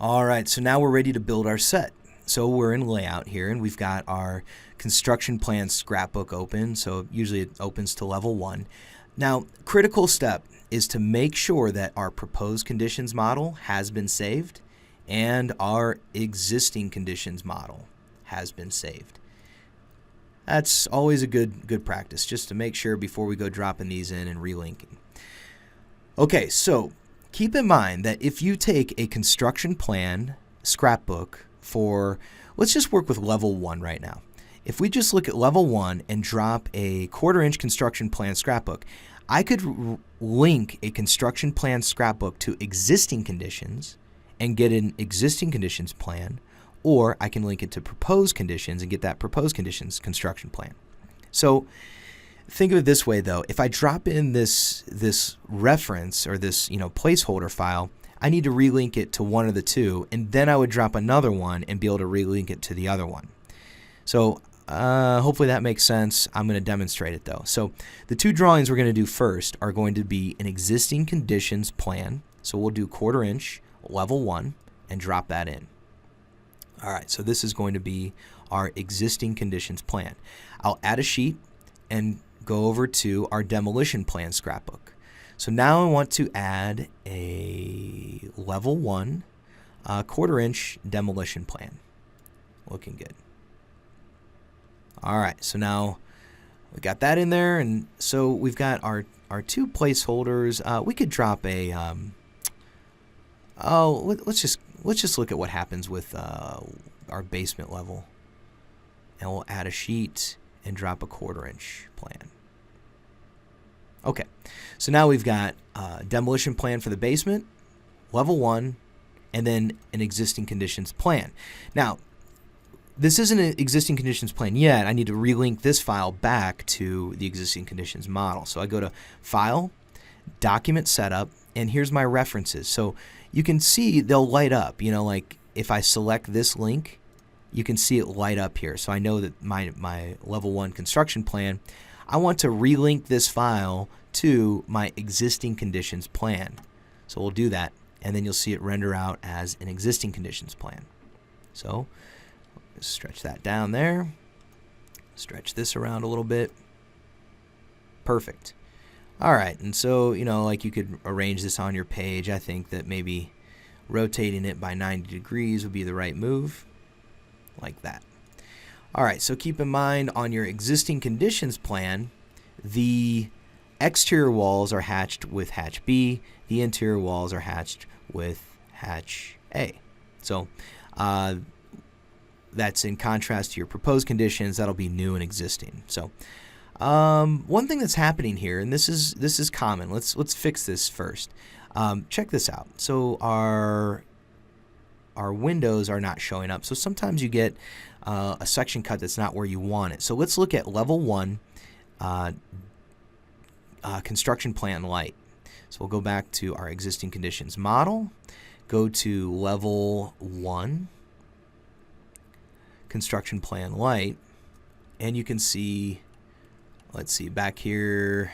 All right, so now we're ready to build our set. So we're in layout here, and we've got our construction plan scrapbook open. So usually it opens to level 1. Now, critical step is to make sure that our proposed conditions model has been saved and our existing conditions model has been saved. That's always a good practice, just to make sure before we go dropping these in and relinking. Okay, so keep in mind that if you take a construction plan scrapbook for, let's just work with level 1 right now. If we just look at level 1 and drop a 1/4-inch construction plan scrapbook, I could link a construction plan scrapbook to existing conditions and get an existing conditions plan, or I can link it to proposed conditions and get that proposed conditions construction plan. So think of it this way though, if I drop in this reference or this placeholder file, I need to relink it to one of the two, and then I would drop another one and be able to relink it to the other one. So hopefully that makes sense. I'm going to demonstrate it though. So the two drawings we're going to do first are going to be an existing conditions plan. So we'll do 1/4-inch level 1 and drop that in. All right, so this is going to be our existing conditions plan. I'll add a sheet and go over to our demolition plan scrapbook. So now I want to add a level 1 1/4-inch demolition plan. Looking good. All right, so now we got that in there, and so we've got our two placeholders. We could drop a let's just look at what happens with our basement level, and we'll add a sheet and drop a 1/4-inch plan. Okay, so now we've got a demolition plan for the basement, level 1, and then an existing conditions plan. Now, this isn't an existing conditions plan yet. I need to relink this file back to the existing conditions model. So I go to File, Document Setup, and here's my references. So you can see they'll light up. Like if I select this link, you can see it light up here. So I know that my level 1 construction plan, I want to relink this file to my existing conditions plan. So we'll do that, and then you'll see it render out as an existing conditions plan. So stretch that down there, stretch this around a little bit. Perfect. All right, and so like you could arrange this on your page. I think that maybe rotating it by 90 degrees would be the right move, like that. All right, so keep in mind on your existing conditions plan, the exterior walls are hatched with hatch B, the interior walls are hatched with hatch A. So that's in contrast to your proposed conditions. That'll be new and existing. So one thing that's happening here, and this is common. Let's fix this first. Check this out. So our windows are not showing up. So sometimes you get a section cut that's not where you want it. So let's look at level 1 construction plan light. So we'll go back to our existing conditions model, go to level 1 construction plan light, and you can see, let's see back here,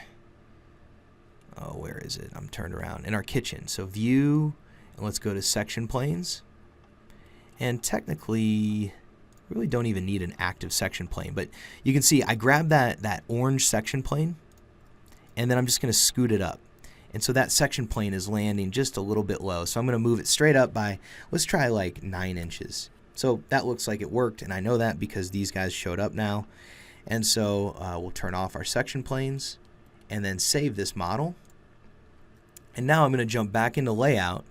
where is it? I'm turned around in our kitchen. So view, and let's go to section planes, and technically really don't even need an active section plane, but you can see I grabbed that orange section plane, and then I'm just going to scoot it up, and so that section plane is landing just a little bit low. So I'm going to move it straight up by, let's try like 9 inches. So that looks like it worked, and I know that because these guys showed up now. And so we'll turn off our section planes and then save this model. And now I'm going to jump back into layout,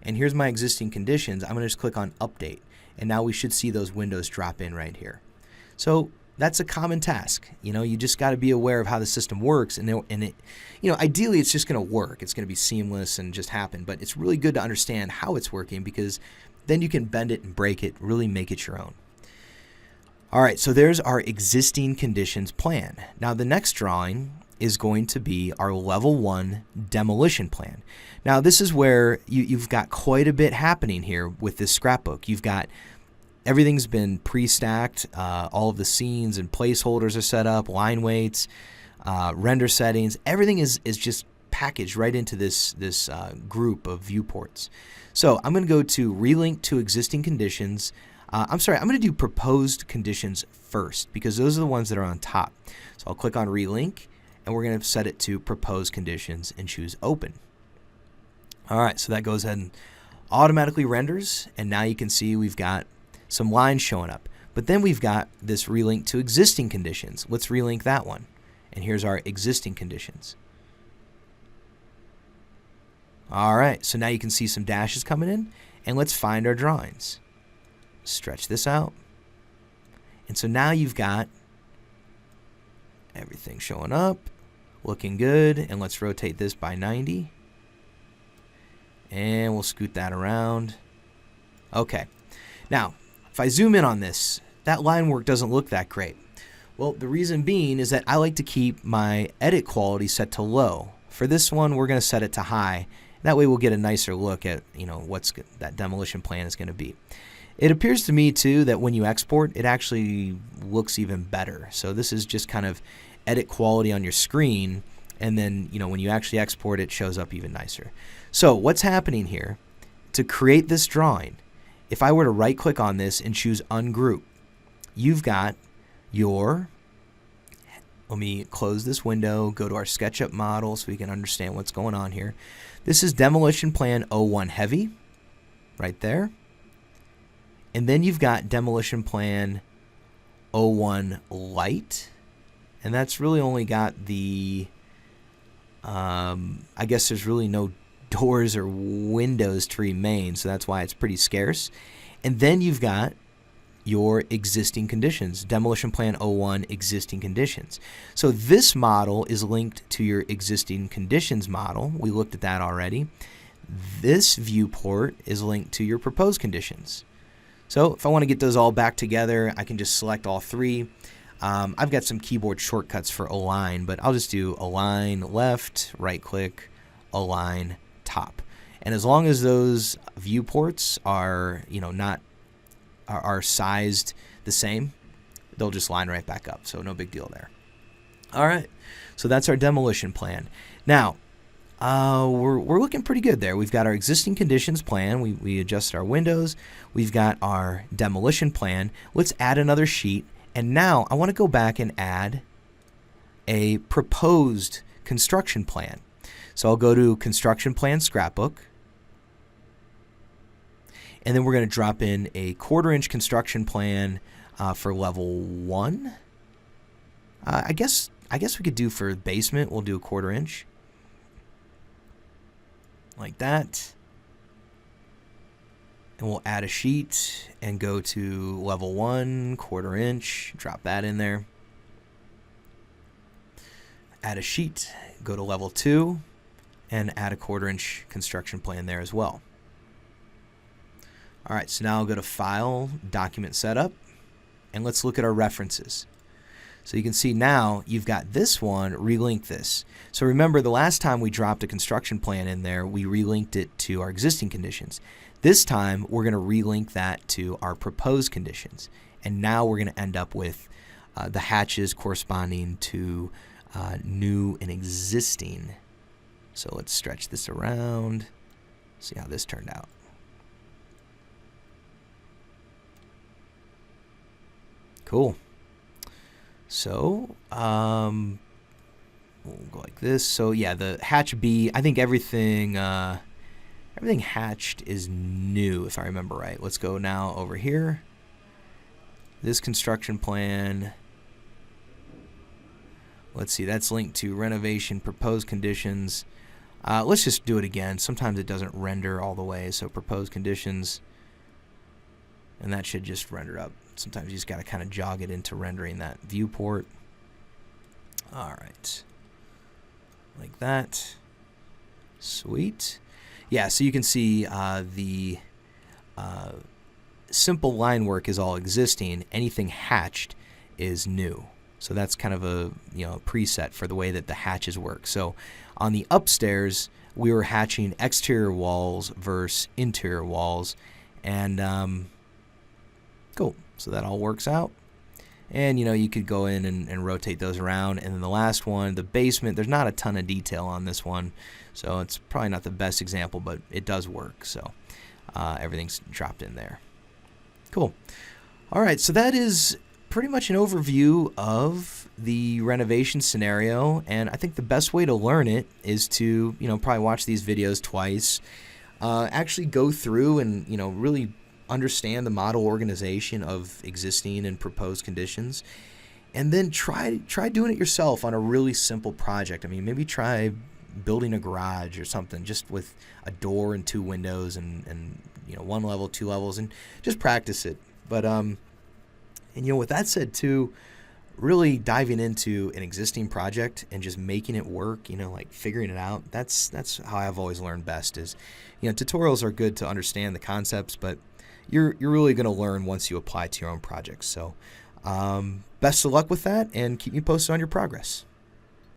and here's my existing conditions. I'm going to just click on update, and now we should see those windows drop in right here. So that's a common task. You just got to be aware of how the system works, and it ideally it's just going to work. It's going to be seamless and just happen, but it's really good to understand how it's working, because then you can bend it and break it, really make it your own. All right, so there's our existing conditions plan. Now the next drawing is going to be our level 1 demolition plan. Now this is where you've got quite a bit happening here with this scrapbook. You've got everything's been pre-stacked. All of the scenes and placeholders are set up, line weights, render settings. Everything is just packaged right into this group of viewports. So I'm going to go to relink to existing conditions. I'm going to do proposed conditions first because those are the ones that are on top. So I'll click on relink, and we're going to set it to proposed conditions and choose open. All right, so that goes ahead and automatically renders, and now you can see we've got some lines showing up. But then we've got this relink to existing conditions. Let's relink that one. And here's our existing conditions. All right, so now you can see some dashes coming in, and let's find our drawings. Stretch this out. And so now you've got everything showing up, looking good, and let's rotate this by 90. And we'll scoot that around. Okay. Now, if I zoom in on this, that line work doesn't look that great. Well, the reason being is that I like to keep my edit quality set to low. For this one, we're going to set it to high. That way we'll get a nicer look at, what's that demolition plan is going to be. It appears to me, too, that when you export, it actually looks even better. So this is just kind of edit quality on your screen, and then, when you actually export, it shows up even nicer. So what's happening here? To create this drawing, if I were to right-click on this and choose Ungroup, you've got your, let me close this window, go to our SketchUp model so we can understand what's going on here. This is Demolition Plan 01 Heavy, right there. And then you've got Demolition Plan 01 Light, and that's really only got the, I guess there's really no doors or windows to remain, so that's why it's pretty scarce. And then you've got your existing conditions, Demolition Plan 01 existing conditions. So this model is linked to your existing conditions model. We looked at that already. This viewport is linked to your proposed conditions. So if I want to get those all back together, I can just select all three. I've got some keyboard shortcuts for align, but I'll just do align left, right click, align top. And as long as those viewports are, are sized the same, they'll just line right back up. So no big deal there. All right, so that's our demolition plan. Now, we're looking pretty good there. We've got our existing conditions plan. We adjusted our windows. We've got our demolition plan. Let's add another sheet. And now I want to go back and add a proposed construction plan. So I'll go to Construction Plan Scrapbook. And then we're going to drop in a 1/4-inch construction plan for level 1. I guess we could do for basement, we'll do a 1/4-inch. Like that. And we'll add a sheet and go to level 1, 1/4-inch, drop that in there. Add a sheet, go to level 2, and add a 1/4-inch construction plan there as well. All right, so now I'll go to File, Document Setup, and let's look at our references. So you can see now you've got this one, relink this. So remember the last time we dropped a construction plan in there, we relinked it to our existing conditions. This time we're going to relink that to our proposed conditions. And now we're going to end up with the hatches corresponding to new and existing. So let's stretch this around, see how this turned out. Cool. So, we'll go like this. So yeah, the hatch B, I think everything hatched is new, if I remember right. Let's go now over here. This construction plan, let's see, that's linked to renovation, proposed conditions. Let's just do it again. Sometimes it doesn't render all the way, so proposed conditions, and that should just render up. Sometimes you just got to kind of jog it into rendering that viewport. All right. Like that. Sweet. Yeah, so you can see the simple line work is all existing. Anything hatched is new. So that's kind of a preset for the way that the hatches work. So on the upstairs, we were hatching exterior walls versus interior walls, and cool. So that all works out. And you could go in and rotate those around. And then the last one, the basement, there's not a ton of detail on this one, so it's probably not the best example, but it does work. So everything's dropped in there. Cool. All right, so that is pretty much an overview of the renovation scenario, and I think the best way to learn it is to probably watch these videos twice, actually go through and really understand the model organization of existing and proposed conditions, and then try doing it yourself on a really simple project. I mean, maybe try building a garage or something, just with a door and 2 windows and 1 level, 2 levels, and just practice it. But with that said too, really diving into an existing project and just making it work, like figuring it out, that's how I've always learned best. Is tutorials are good to understand the concepts, but you're really going to learn once you apply to your own projects. So best of luck with that, and keep me posted on your progress.